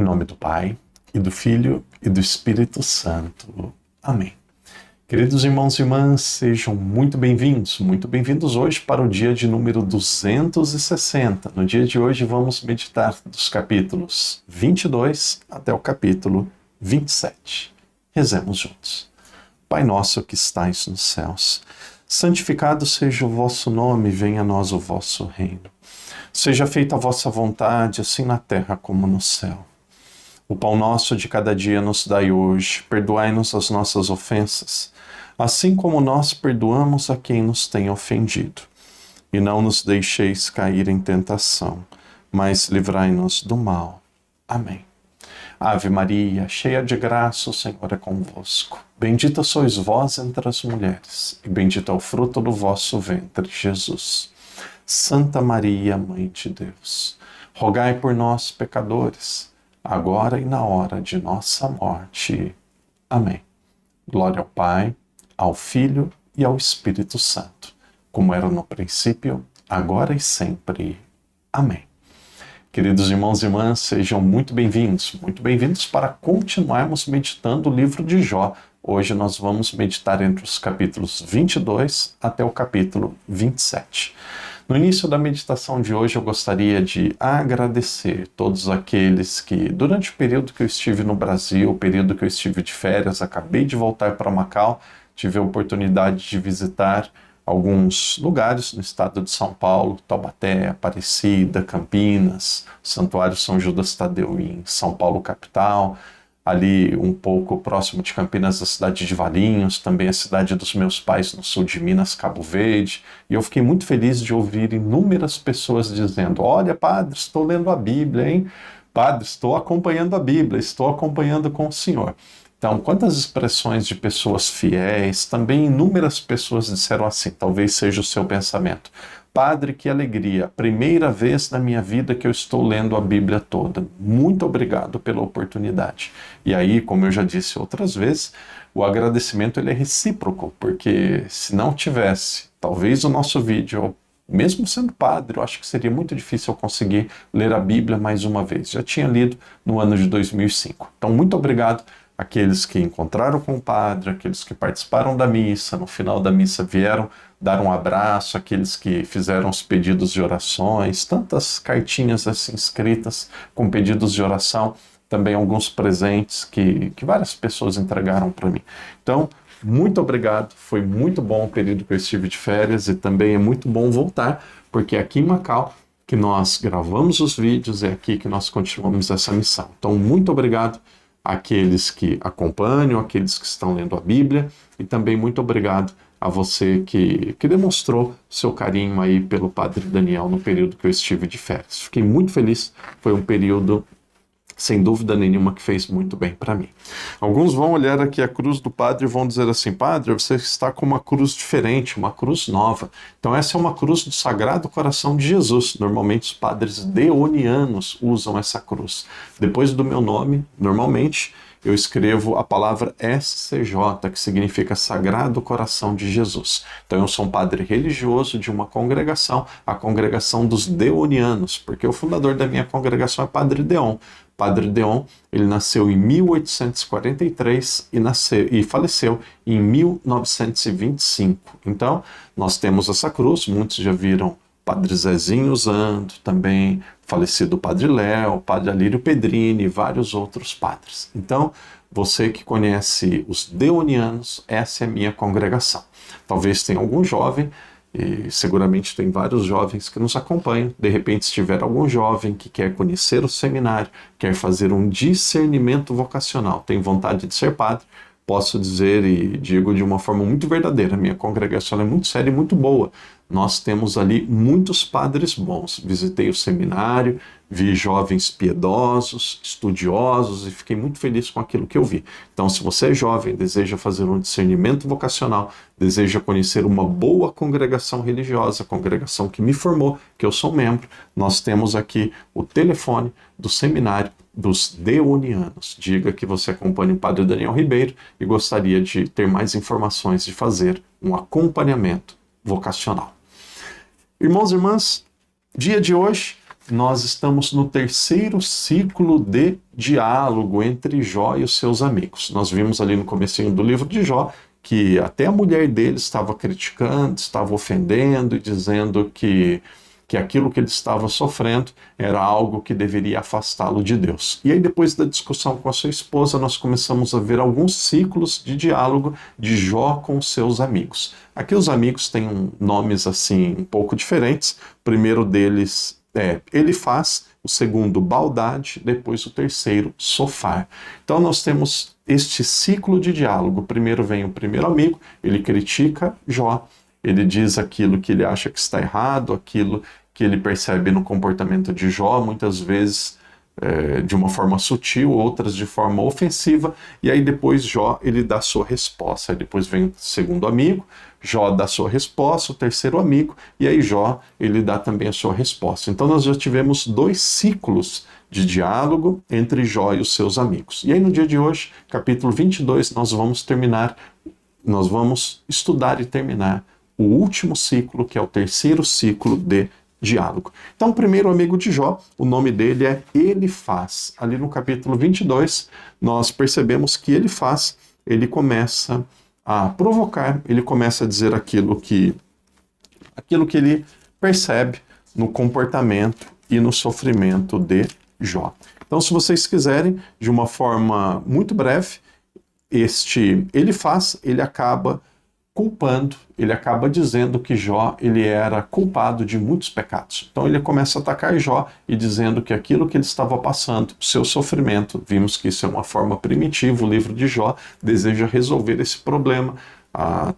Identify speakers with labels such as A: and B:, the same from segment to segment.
A: Em nome do Pai, e do Filho, e do Espírito Santo. Amém. Queridos irmãos e irmãs, sejam muito bem-vindos hoje para o dia de número 260. No dia de hoje vamos meditar dos capítulos 22 até o capítulo 27. Rezemos juntos. Pai nosso que estais nos céus, santificado seja o vosso nome, venha a nós o vosso reino. Seja feita a vossa vontade, assim na terra como no céu. O pão nosso de cada dia nos dai hoje, perdoai-nos as nossas ofensas, assim como nós perdoamos a quem nos tem ofendido. E não nos deixeis cair em tentação, mas livrai-nos do mal. Amém. Ave Maria, cheia de graça, o Senhor é convosco. Bendita sois vós entre as mulheres, e bendito é o fruto do vosso ventre, Jesus. Santa Maria, Mãe de Deus, rogai por nós, pecadores, agora e na hora de nossa morte. Amém. Glória ao Pai, ao Filho e ao Espírito Santo, como era no princípio, agora e sempre. Amém. Queridos irmãos e irmãs, sejam muito bem-vindos para continuarmos meditando o livro de Jó. Hoje nós vamos meditar entre os capítulos 22 até o capítulo 27. No início da meditação de hoje eu gostaria de agradecer todos aqueles que, durante o período que eu estive no Brasil, o período que eu estive de férias, acabei de voltar para Macau, tive a oportunidade de visitar alguns lugares no estado de São Paulo, Taubaté, Aparecida, Campinas, o Santuário São Judas Tadeu em São Paulo, capital, ali um pouco próximo de Campinas, a cidade de Valinhos, também a cidade dos meus pais no sul de Minas, Cabo Verde, e eu fiquei muito feliz de ouvir inúmeras pessoas dizendo: olha, padre, estou lendo a Bíblia, hein? Padre, estou acompanhando a Bíblia, estou acompanhando com o Senhor. Então, quantas expressões de pessoas fiéis, também inúmeras pessoas disseram assim, talvez seja o seu pensamento: Padre, que alegria, primeira vez na minha vida que eu estou lendo a Bíblia toda. Muito obrigado pela oportunidade. E aí, como eu já disse outras vezes, o agradecimento ele é recíproco, porque se não tivesse, talvez o nosso vídeo, mesmo sendo padre, eu acho que seria muito difícil eu conseguir ler a Bíblia mais uma vez. Já tinha lido no ano de 2005. Então, muito obrigado àqueles que encontraram com o padre, aqueles que participaram da missa, no final da missa vieram dar um abraço, aqueles que fizeram os pedidos de orações, tantas cartinhas assim escritas com pedidos de oração, também alguns presentes que várias pessoas entregaram para mim. Então, muito obrigado, foi muito bom o período que eu estive de férias e também é muito bom voltar, porque aqui em Macau que nós gravamos os vídeos, é aqui que nós continuamos essa missão. Então, muito obrigado àqueles que acompanham, àqueles que estão lendo a Bíblia, e também muito obrigado a você que demonstrou seu carinho aí pelo Padre Daniel no período que eu estive de férias. Fiquei muito feliz, foi um período, sem dúvida nenhuma, que fez muito bem para mim. Alguns vão olhar aqui a cruz do padre e vão dizer assim: Padre, você está com uma cruz diferente, uma cruz nova. Então essa é uma cruz do Sagrado Coração de Jesus. Normalmente os padres deonianos usam essa cruz. Depois do meu nome, normalmente, eu escrevo a palavra SCJ, que significa Sagrado Coração de Jesus. Então eu sou um padre religioso de uma congregação, a congregação dos deonianos, porque o fundador da minha congregação é Padre Deon. Padre Deon, ele nasceu em 1843 e faleceu em 1925. Então, nós temos essa cruz, muitos já viram Padre Zezinho usando, também falecido Padre Léo, Padre Alírio Pedrini e vários outros padres. Então, você que conhece os deonianos, essa é a minha congregação. Talvez tenha algum jovem, e seguramente tem vários jovens que nos acompanham. De repente, se tiver algum jovem que quer conhecer o seminário, quer fazer um discernimento vocacional, tem vontade de ser padre, posso dizer e digo de uma forma muito verdadeira, minha congregação é muito séria e muito boa. Nós temos ali muitos padres bons. Visitei o seminário, vi jovens piedosos, estudiosos e fiquei muito feliz com aquilo que eu vi. Então, se você é jovem, deseja fazer um discernimento vocacional, deseja conhecer uma boa congregação religiosa, a congregação que me formou, que eu sou membro, nós temos aqui o telefone do seminário dos deonianos. Diga que você acompanha o Padre Daniel Ribeiro e gostaria de ter mais informações, de fazer um acompanhamento vocacional. Irmãos e irmãs, dia de hoje, nós estamos no terceiro ciclo de diálogo entre Jó e os seus amigos. Nós vimos ali no comecinho do livro de Jó que até a mulher dele estava criticando, estava ofendendo e dizendo que aquilo que ele estava sofrendo era algo que deveria afastá-lo de Deus. E aí, depois da discussão com a sua esposa, nós começamos a ver alguns ciclos de diálogo de Jó com os seus amigos. Aqui os amigos têm nomes assim um pouco diferentes. O primeiro deles é Elifaz, o segundo Baldade, depois o terceiro Sofar. Então nós temos este ciclo de diálogo. Primeiro vem o primeiro amigo, ele critica Jó, ele diz aquilo que ele acha que está errado, aquilo que ele percebe no comportamento de Jó, muitas vezes de uma forma sutil, outras de forma ofensiva, e aí depois Jó ele dá a sua resposta. Aí depois vem o segundo amigo, Jó dá a sua resposta, o terceiro amigo, e aí Jó ele dá também a sua resposta. Então nós já tivemos 2 ciclos de diálogo entre Jó e os seus amigos. E aí no dia de hoje, capítulo 22, nós vamos estudar e terminar o último ciclo, que é o terceiro ciclo de diálogo. Então, o primeiro amigo de Jó, o nome dele é Elifaz. Ali no capítulo 22, nós percebemos que Elifaz, ele começa a provocar, ele começa a dizer aquilo que ele percebe no comportamento e no sofrimento de Jó. Então, se vocês quiserem, de uma forma muito breve, este Elifaz, ele acaba culpando, ele acaba dizendo que Jó ele era culpado de muitos pecados. Então ele começa a atacar Jó e dizendo que aquilo que ele estava passando, o seu sofrimento, vimos que isso é uma forma primitiva, o livro de Jó deseja resolver esse problema. A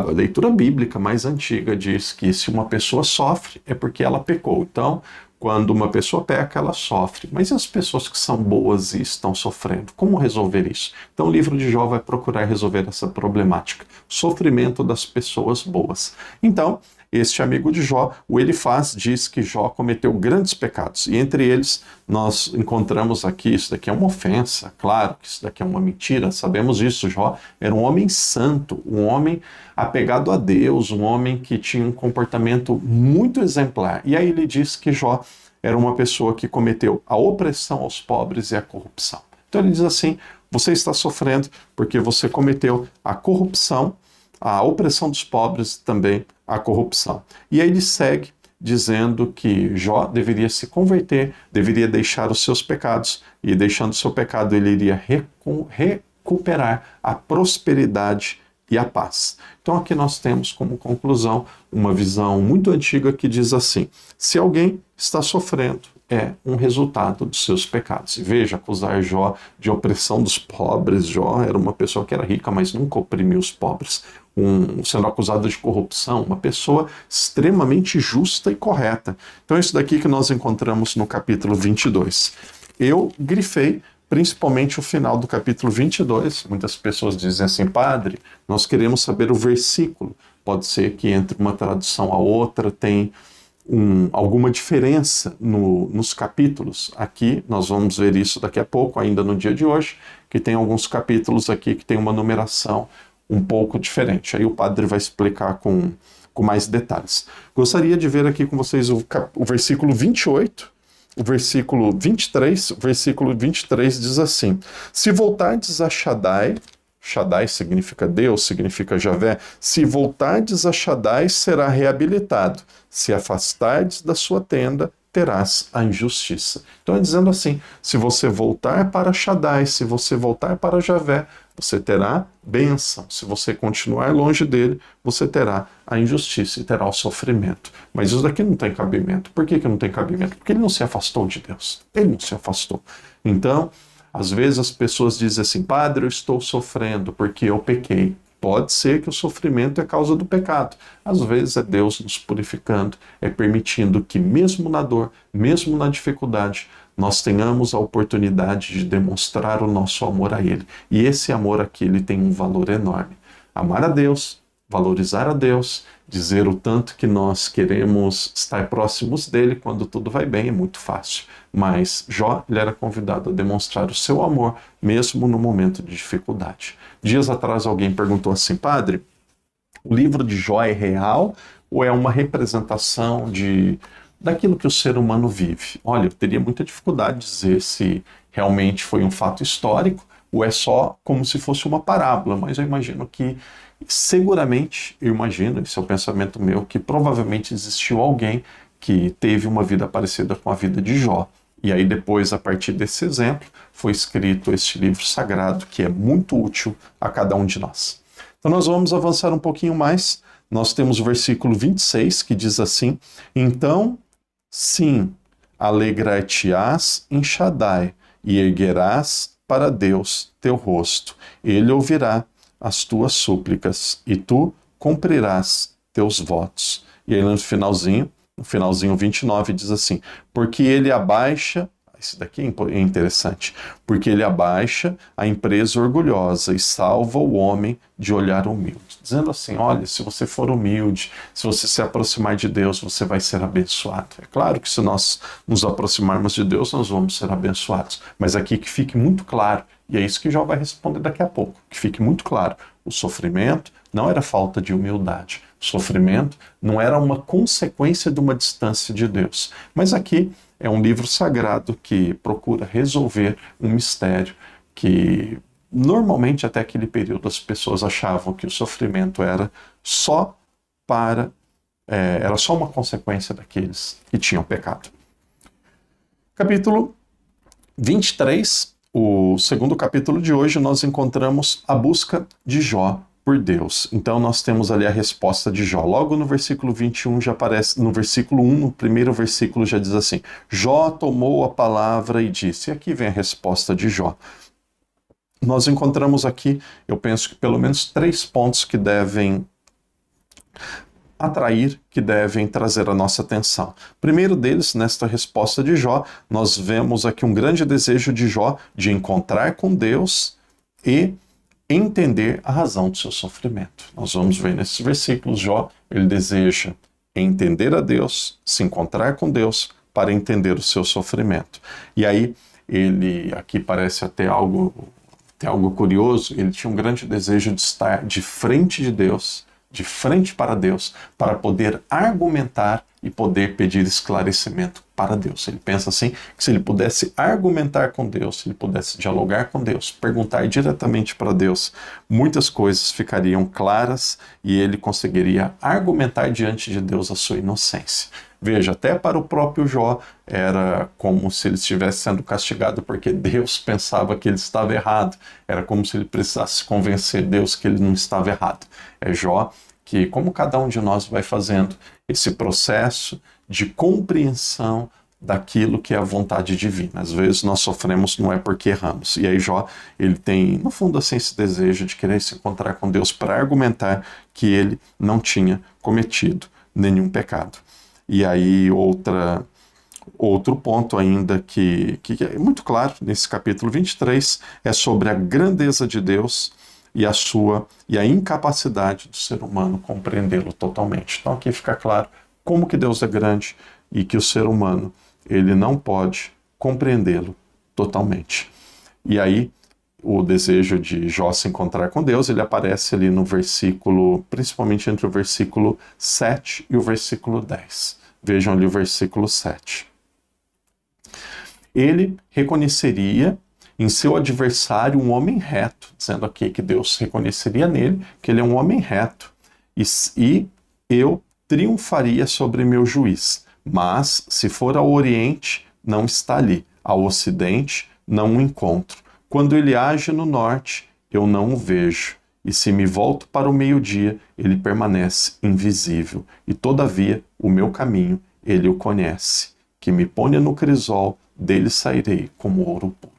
A: leitura bíblica mais antiga diz que se uma pessoa sofre é porque ela pecou. Então, quando uma pessoa peca, ela sofre. Mas e as pessoas que são boas e estão sofrendo? Como resolver isso? Então o livro de Jó vai procurar resolver essa problemática. O sofrimento das pessoas boas. Então, este amigo de Jó, o Elifaz, diz que Jó cometeu grandes pecados. E entre eles, nós encontramos aqui, isso daqui é uma ofensa, claro que isso daqui é uma mentira, sabemos disso. Jó era um homem santo, um homem apegado a Deus, um homem que tinha um comportamento muito exemplar. E aí ele diz que Jó era uma pessoa que cometeu a opressão aos pobres e a corrupção. Então ele diz assim, você está sofrendo porque você cometeu a corrupção, a opressão dos pobres, também a corrupção. E aí ele segue dizendo que Jó deveria se converter, deveria deixar os seus pecados, e deixando o seu pecado ele iria recuperar a prosperidade e a paz. Então aqui nós temos como conclusão uma visão muito antiga que diz assim, se alguém está sofrendo, é um resultado dos seus pecados. E veja, acusar Jó de opressão dos pobres. Jó era uma pessoa que era rica, mas nunca oprimiu os pobres. Sendo acusado de corrupção, uma pessoa extremamente justa e correta. Então é isso daqui que nós encontramos no capítulo 22. Eu grifei principalmente o final do capítulo 22. Muitas pessoas dizem assim, padre, nós queremos saber o versículo. Pode ser que entre uma tradução a outra tem alguma diferença nos capítulos. Aqui, nós vamos ver isso daqui a pouco, ainda no dia de hoje, que tem alguns capítulos aqui que tem uma numeração um pouco diferente. Aí o padre vai explicar com mais detalhes. Gostaria de ver aqui com vocês o versículo 28, o versículo 23. O versículo 23 diz assim, se voltardes a Shaddai, Shaddai significa Deus, significa Javé, se voltardes a Shaddai, será reabilitado. Se afastardes da sua tenda, terás a injustiça. Então é dizendo assim, se você voltar para Shaddai, se você voltar para Javé, você terá bênção. Se você continuar longe dele, você terá a injustiça e terá o sofrimento. Mas isso daqui não tem cabimento. Por que não tem cabimento? Porque ele não se afastou de Deus. Ele não se afastou. Então, às vezes as pessoas dizem assim, padre, eu estou sofrendo porque eu pequei. Pode ser que o sofrimento é causa do pecado. Às vezes é Deus nos purificando, é permitindo que mesmo na dor, mesmo na dificuldade, nós tenhamos a oportunidade de demonstrar o nosso amor a Ele. E esse amor aqui, ele tem um valor enorme. Amar a Deus, valorizar a Deus, dizer o tanto que nós queremos estar próximos dele quando tudo vai bem é muito fácil. Mas Jó, ele era convidado a demonstrar o seu amor mesmo no momento de dificuldade. Dias atrás alguém perguntou assim, padre, o livro de Jó é real ou é uma representação de daquilo que o ser humano vive. Olha, eu teria muita dificuldade de dizer se realmente foi um fato histórico ou é só como se fosse uma parábola, mas eu imagino que, seguramente, esse é o pensamento meu, que provavelmente existiu alguém que teve uma vida parecida com a vida de Jó. E aí depois, a partir desse exemplo, foi escrito este livro sagrado, que é muito útil a cada um de nós. Então nós vamos avançar um pouquinho mais. Nós temos o versículo 26, que diz assim: Então, sim, alegrar-te-ás em Shaddai, e erguerás para Deus teu rosto. Ele ouvirá as tuas súplicas, e tu cumprirás teus votos. E aí no finalzinho 29 diz assim: Porque ele abaixa, isso daqui é interessante, porque ele abaixa a empresa orgulhosa e salva o homem de olhar humilde. Dizendo assim, olha, se você for humilde, se você se aproximar de Deus, você vai ser abençoado. É claro que se nós nos aproximarmos de Deus, nós vamos ser abençoados. Mas aqui que fique muito claro, e é isso que Jó vai responder daqui a pouco, que fique muito claro, o sofrimento não era falta de humildade. O sofrimento não era uma consequência de uma distância de Deus. Mas aqui é um livro sagrado que procura resolver um mistério que normalmente até aquele período as pessoas achavam que o sofrimento era só uma consequência daqueles que tinham pecado. Capítulo 23, o segundo capítulo de hoje, nós encontramos a busca de Jó por Deus. Então nós temos ali a resposta de Jó. Logo no versículo 21 já aparece, no versículo 1, no primeiro versículo já diz assim: Jó tomou a palavra e disse. E aqui vem a resposta de Jó. Nós encontramos aqui, eu penso que pelo menos 3 pontos que devem atrair, que devem trazer a nossa atenção. Primeiro deles, nesta resposta de Jó, nós vemos aqui um grande desejo de Jó de encontrar com Deus e entender a razão do seu sofrimento. Nós vamos ver nesses versículos, Jó, ele deseja entender a Deus, se encontrar com Deus para entender o seu sofrimento. E aí, ele, aqui parece até algo curioso, ele tinha um grande desejo de estar de frente de Deus, de frente para Deus, para poder argumentar e poder pedir esclarecimento para Deus. Ele pensa assim, que se ele pudesse argumentar com Deus, se ele pudesse dialogar com Deus, perguntar diretamente para Deus, muitas coisas ficariam claras e ele conseguiria argumentar diante de Deus a sua inocência. Veja, até para o próprio Jó era como se ele estivesse sendo castigado porque Deus pensava que ele estava errado. Era como se ele precisasse convencer Deus que ele não estava errado. É Jó que, como cada um de nós vai fazendo esse processo de compreensão daquilo que é a vontade divina. Às vezes nós sofremos não é porque erramos. E aí Jó, ele tem, no fundo, assim, esse desejo de querer se encontrar com Deus para argumentar que ele não tinha cometido nenhum pecado. E aí outro ponto ainda que é muito claro nesse capítulo 23 é sobre a grandeza de Deus e a incapacidade do ser humano compreendê-lo totalmente. Então aqui fica claro como que Deus é grande e que o ser humano ele não pode compreendê-lo totalmente. E aí o desejo de Jó se encontrar com Deus, ele aparece ali no versículo, principalmente entre o versículo 7 e o versículo 10. Vejam ali o versículo 7. Ele reconheceria em seu adversário um homem reto, dizendo aqui que Deus reconheceria nele que ele é um homem reto, e eu triunfaria sobre meu juiz. Mas, se for ao oriente, não está ali. Ao ocidente, não o encontro. Quando ele age no norte, eu não o vejo. E se me volto para o meio-dia, ele permanece invisível. E todavia, o meu caminho, ele o conhece. Que me ponha no crisol, dele sairei como ouro puro.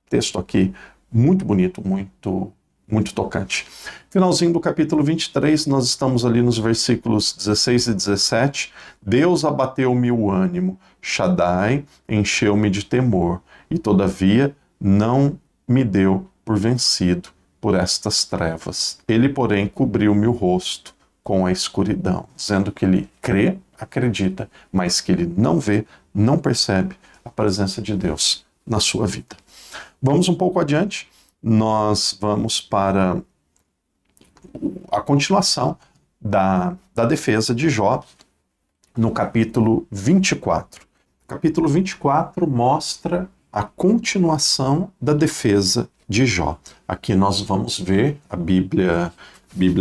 A: Texto aqui muito bonito, muito tocante. Finalzinho do capítulo 23, nós estamos ali nos versículos 16 e 17. Deus abateu-me o ânimo, Shaddai encheu-me de temor, e todavia não me deu por vencido por estas trevas. Ele, porém, cobriu-me o rosto com a escuridão, dizendo que ele crê, acredita, mas que ele não vê, não percebe a presença de Deus na sua vida. Vamos um pouco adiante, nós vamos para a continuação da defesa de Jó no capítulo 24. O capítulo 24 mostra a continuação da defesa de Jó. Aqui nós vamos ver a Bíblia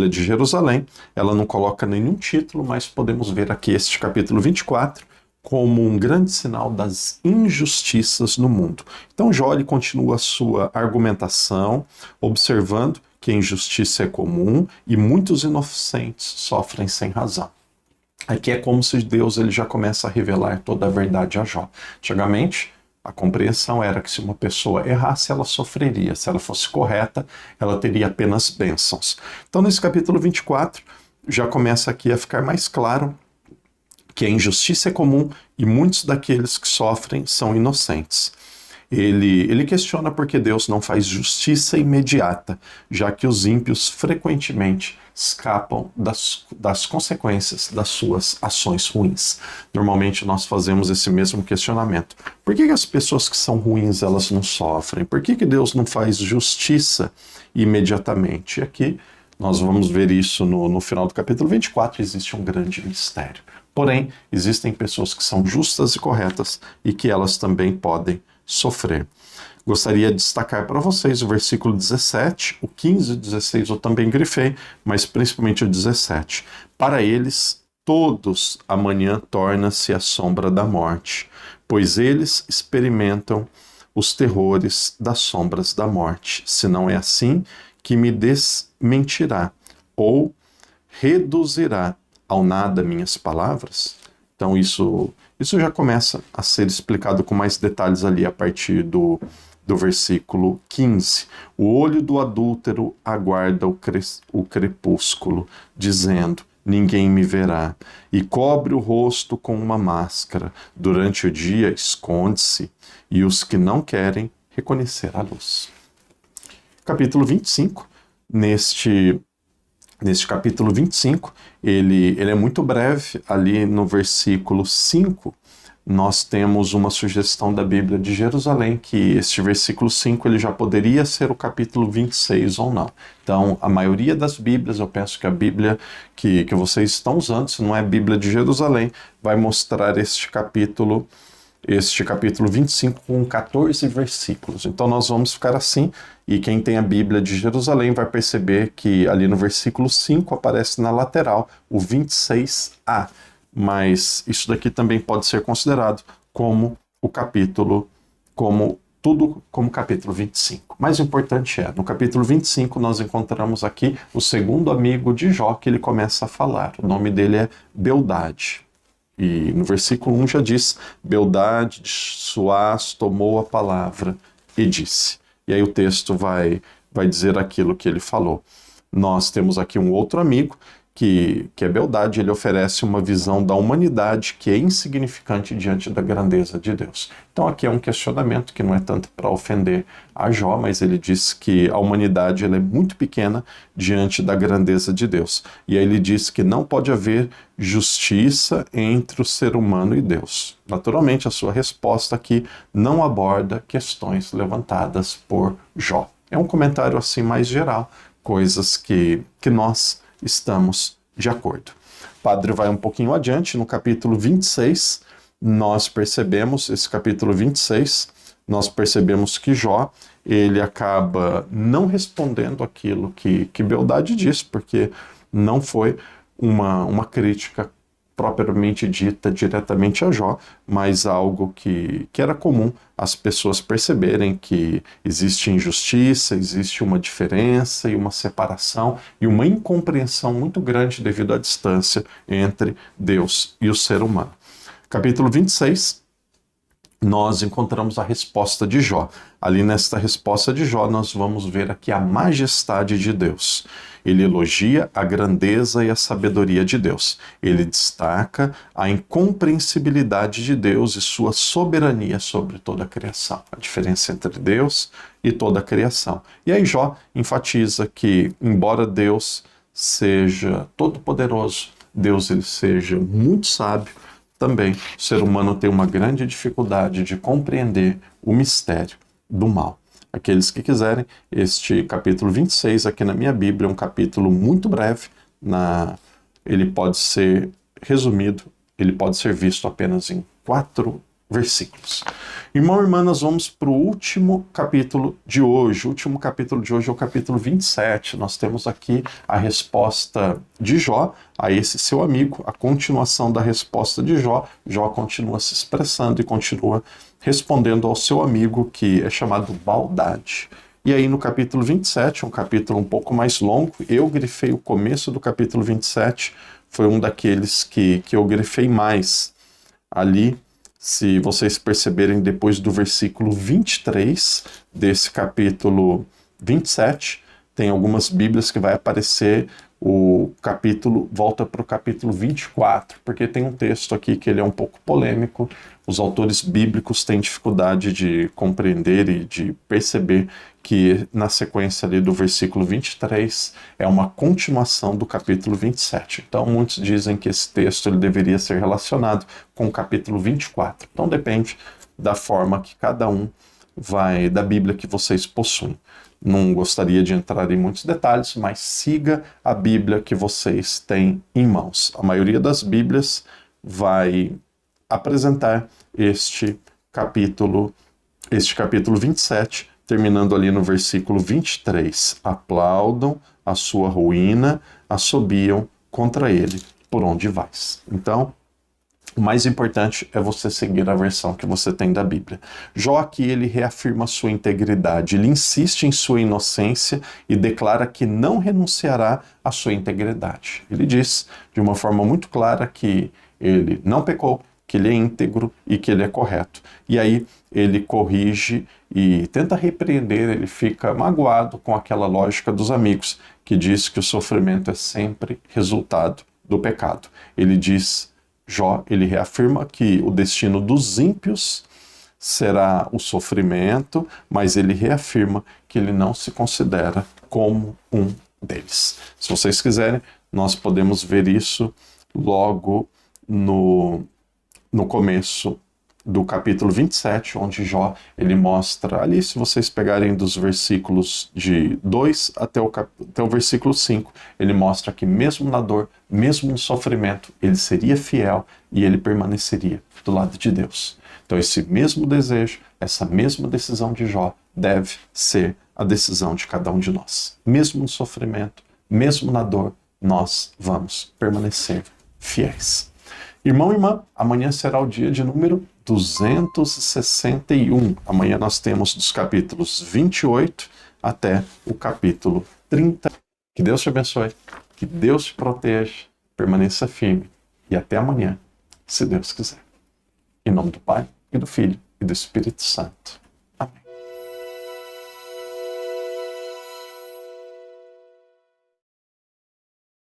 A: de Jerusalém. Ela não coloca nenhum título, mas podemos ver aqui este capítulo 24 como um grande sinal das injustiças no mundo. Então Jó ele continua a sua argumentação, observando que a injustiça é comum e muitos inocentes sofrem sem razão. Aqui é como se Deus ele já começa a revelar toda a verdade a Jó. Antigamente, a compreensão era que se uma pessoa errasse, ela sofreria. Se ela fosse correta, ela teria apenas bênçãos. Então, nesse capítulo 24, já começa aqui a ficar mais claro que a injustiça é comum e muitos daqueles que sofrem são inocentes. Ele questiona por que Deus não faz justiça imediata, já que os ímpios frequentemente escapam das consequências das suas ações ruins. Normalmente nós fazemos esse mesmo questionamento. Por que as pessoas que são ruins elas não sofrem? Por que Deus não faz justiça imediatamente? E aqui nós vamos ver isso no final do capítulo 24, existe um grande mistério. Porém, existem pessoas que são justas e corretas e que elas também podem sofrer. Gostaria de destacar para vocês o versículo 17, o 15 e o 16 eu também grifei, mas principalmente o 17. Para eles, todos amanhã torna-se a sombra da morte, pois eles experimentam os terrores das sombras da morte. Se não é assim, que me desmentirá ou reduzirá ao nada minhas palavras? Então isso já começa a ser explicado com mais detalhes ali a partir do versículo 15. O olho do adúltero aguarda o crepúsculo, dizendo, ninguém me verá, e cobre o rosto com uma máscara. Durante o dia esconde-se, e os que não querem reconhecer a luz. Capítulo 25, neste capítulo 25, ele é muito breve. Ali no versículo 5, nós temos uma sugestão da Bíblia de Jerusalém, que este versículo 5 ele já poderia ser o capítulo 26 ou não. Então, a maioria das Bíblias, eu penso que a Bíblia que vocês estão usando, se não é a Bíblia de Jerusalém, vai mostrar este capítulo 25 com 14 versículos. Então nós vamos ficar assim, e quem tem a Bíblia de Jerusalém vai perceber que ali no versículo 5 aparece na lateral o 26a, mas isso daqui também pode ser considerado como o capítulo, como capítulo 25. Mais importante no capítulo 25 nós encontramos aqui o segundo amigo de Jó que ele começa a falar. O nome dele é Bildade. E no versículo 1 já diz, Bildade de Suás tomou a palavra e disse. E aí o texto vai dizer aquilo que ele falou. Nós temos aqui um outro amigo, que é Bildade, ele oferece uma visão da humanidade que é insignificante diante da grandeza de Deus. Então aqui é um questionamento que não é tanto para ofender a Jó, mas ele diz que a humanidade ela é muito pequena diante da grandeza de Deus. E aí ele diz que não pode haver justiça entre o ser humano e Deus. Naturalmente, a sua resposta aqui não aborda questões levantadas por Jó. É um comentário assim mais geral, coisas que nós estamos de acordo. O padre vai um pouquinho adiante, no capítulo 26, nós percebemos, esse capítulo 26, nós percebemos que Jó, ele acaba não respondendo aquilo que Bildade diz, porque não foi uma crítica propriamente dita diretamente a Jó, mas algo que era comum as pessoas perceberem que existe injustiça, existe uma diferença e uma separação e uma incompreensão muito grande devido à distância entre Deus e o ser humano. Capítulo 26, nós encontramos a resposta de Jó. Ali nesta resposta de Jó, nós vamos ver aqui a majestade de Deus. Ele elogia a grandeza e a sabedoria de Deus. Ele destaca a incompreensibilidade de Deus e sua soberania sobre toda a criação. A diferença entre Deus e toda a criação. E aí Jó enfatiza que, embora Deus seja todo-poderoso, Deus ele seja muito sábio, também o ser humano tem uma grande dificuldade de compreender o mistério do mal. Aqueles que quiserem, este capítulo 26 aqui na minha Bíblia é um capítulo muito breve, ele pode ser resumido ele pode ser visto apenas em 4 versículos. Irmão e irmã, nós vamos para o último capítulo de hoje. O último capítulo de hoje é o capítulo 27. Nós temos aqui a resposta de Jó a esse seu amigo, a continuação da resposta de Jó. Jó continua se expressando e continua respondendo ao seu amigo, que é chamado Baldade. E aí no capítulo 27, um capítulo um pouco mais longo, eu grifei o começo do capítulo 27, foi um daqueles que eu grifei mais. Ali, se vocês perceberem, depois do versículo 23 desse capítulo 27, tem algumas bíblias que vai aparecer o capítulo, volta para o capítulo 24, porque tem um texto aqui que ele é um pouco polêmico. Os autores bíblicos têm dificuldade de compreender e de perceber que na sequência ali do versículo 23 é uma continuação do capítulo 27. Então muitos dizem que esse texto ele deveria ser relacionado com o capítulo 24. Então depende da forma que cada um vai, da Bíblia que vocês possuem. Não gostaria de entrar em muitos detalhes, mas siga a Bíblia que vocês têm em mãos. A maioria das Bíblias vai apresentar este capítulo 27, terminando ali no versículo 23. Aplaudam a sua ruína, assobiam contra ele, por onde vais. Então, o mais importante é você seguir a versão que você tem da Bíblia. Jó aqui, ele reafirma a sua integridade, ele insiste em sua inocência e declara que não renunciará à sua integridade. Ele diz de uma forma muito clara que ele não pecou, que ele é íntegro e que ele é correto. E aí ele corrige e tenta repreender, ele fica magoado com aquela lógica dos amigos, que diz que o sofrimento é sempre resultado do pecado. Ele diz... Jó, ele reafirma que o destino dos ímpios será o sofrimento, mas ele reafirma que ele não se considera como um deles. Se vocês quiserem, nós podemos ver isso logo no começo do capítulo 27, onde Jó ele mostra ali, se vocês pegarem dos versículos de 2 até o versículo 5, ele mostra que mesmo na dor, mesmo no sofrimento, ele seria fiel e ele permaneceria do lado de Deus. Então esse mesmo desejo, essa mesma decisão de Jó deve ser a decisão de cada um de nós. Mesmo no sofrimento, mesmo na dor, nós vamos permanecer fiéis. Irmão e irmã, amanhã será o dia de número 261. Amanhã nós temos dos capítulos 28 até o capítulo 30. Que Deus te abençoe, que Deus te proteja, permaneça firme e até amanhã, se Deus quiser. Em nome do Pai, e do Filho, e do Espírito Santo.